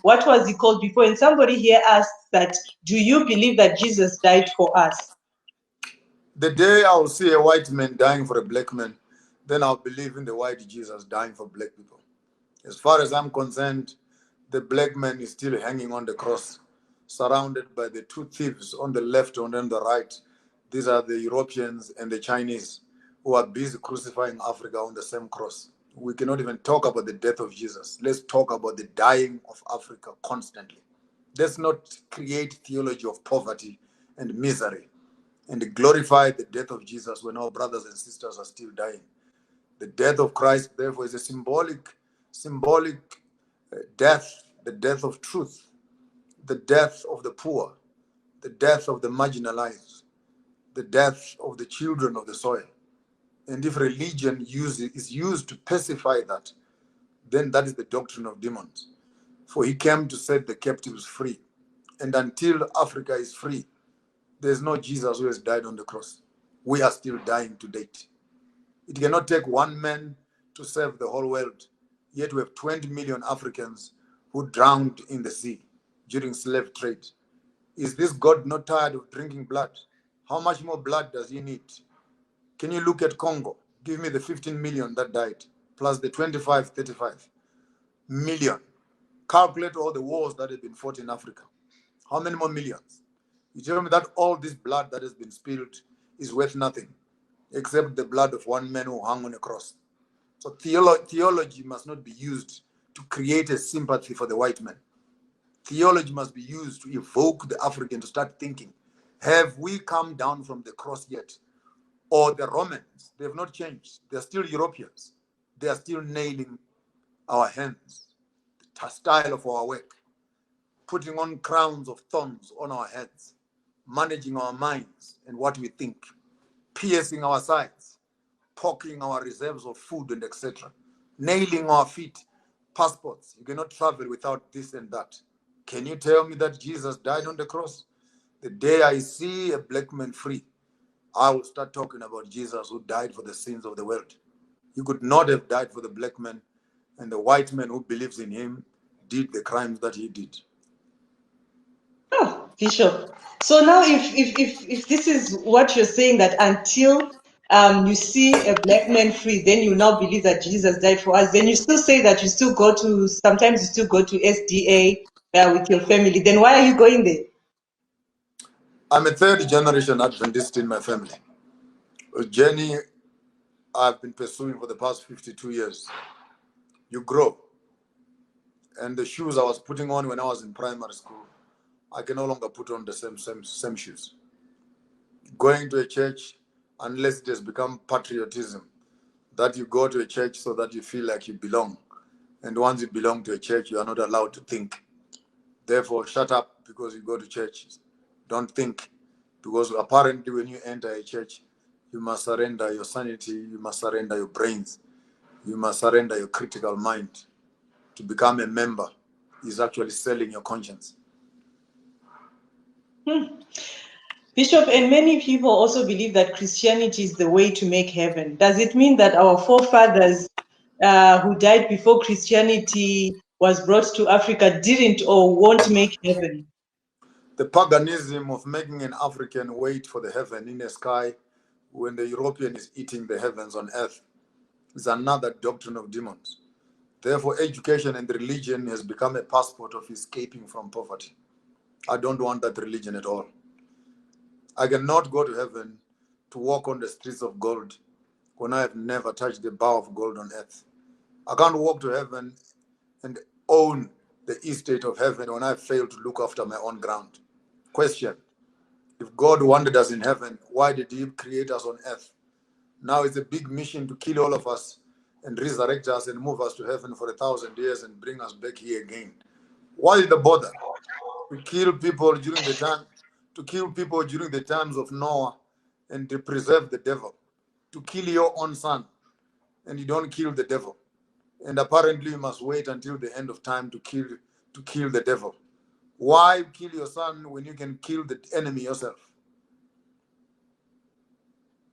What was he called before? And somebody here asked that, do you believe that Jesus died for us? The day I will see a white man dying for a black man, then I'll believe in the white Jesus dying for black people. As far as I'm concerned, the black man is still hanging on the cross, surrounded by the two thieves on the left and on the right. These are the Europeans and the Chinese who are busy crucifying Africa on the same cross. We cannot even talk about the death of Jesus. Let's talk about the dying of Africa constantly. Let's not create theology of poverty and misery and glorify the death of Jesus when our brothers and sisters are still dying. The death of Christ, therefore, is a symbolic death, the death of truth, the death of the poor, the death of the marginalized, the death of the children of the soil. And if religion is used to pacify that, then that is the doctrine of demons. For he came to set the captives free. And until Africa is free, there's no Jesus who has died on the cross. We are still dying to date. It cannot take one man to save the whole world. Yet we have 20 million Africans who drowned in the sea during slave trade. Is this God not tired of drinking blood? How much more blood does he need? Can you look at Congo? Give me the 15 million that died, plus the 25, 35 million. Calculate all the wars that have been fought in Africa. How many more millions? You tell me that all this blood that has been spilled is worth nothing, except the blood of one man who hung on a cross. So theology must not be used to create a sympathy for the white man. Theology must be used to evoke the African to start thinking, have we come down from the cross yet? Or the Romans, they have not changed. They're still Europeans. They are still nailing our hands, the style of our work, putting on crowns of thorns on our heads, managing our minds and what we think, piercing our sides, poking our reserves of food and etc., nailing our feet, passports. You cannot travel without this and that. Can you tell me that Jesus died on the cross? The day I see a black man free, I will start talking about Jesus who died for the sins of the world. He could not have died for the black man, and the white man who believes in him did the crimes that he did. Oh, Bishop. So now, if this is what you're saying, that until you see a black man free, then you now believe that Jesus died for us. Then you still say that you still go to, sometimes you still go to SDA with your family. Then why are you going there? I'm a third generation Adventist in my family. A journey I've been pursuing for the past 52 years. You grow. And the shoes I was putting on when I was in primary school, I can no longer put on the same shoes. Going to a church, unless it has become patriotism, that you go to a church so that you feel like you belong. And once you belong to a church, you are not allowed to think. Therefore, shut up because you go to church. Don't think. Because apparently when you enter a church, you must surrender your sanity, you must surrender your brains, you must surrender your critical mind. To become a member is actually selling your conscience. Bishop, and many people also believe that Christianity is the way to make heaven. Does it mean that our forefathers who died before Christianity was brought to Africa didn't or won't make heaven? The paganism of making an African wait for the heaven in the sky when the European is eating the heavens on earth is another doctrine of demons. Therefore, education and religion has become a passport of escaping from poverty. I don't want that religion at all. I cannot go to heaven to walk on the streets of gold when I have never touched the bar of gold on earth. I can't walk to heaven and own the estate of heaven when I fail to look after my own ground. Question: if God wanted us in heaven, why did he create us on earth? Now it's a big mission to kill all of us and resurrect us and move us to heaven for 1,000 years and bring us back here again. Why the bother? To kill people during the time, to kill people during the times of Noah and to preserve the devil. To kill your own son and you don't kill the devil. And apparently you must wait until the end of time to kill the devil. Why kill your son when you can kill the enemy yourself?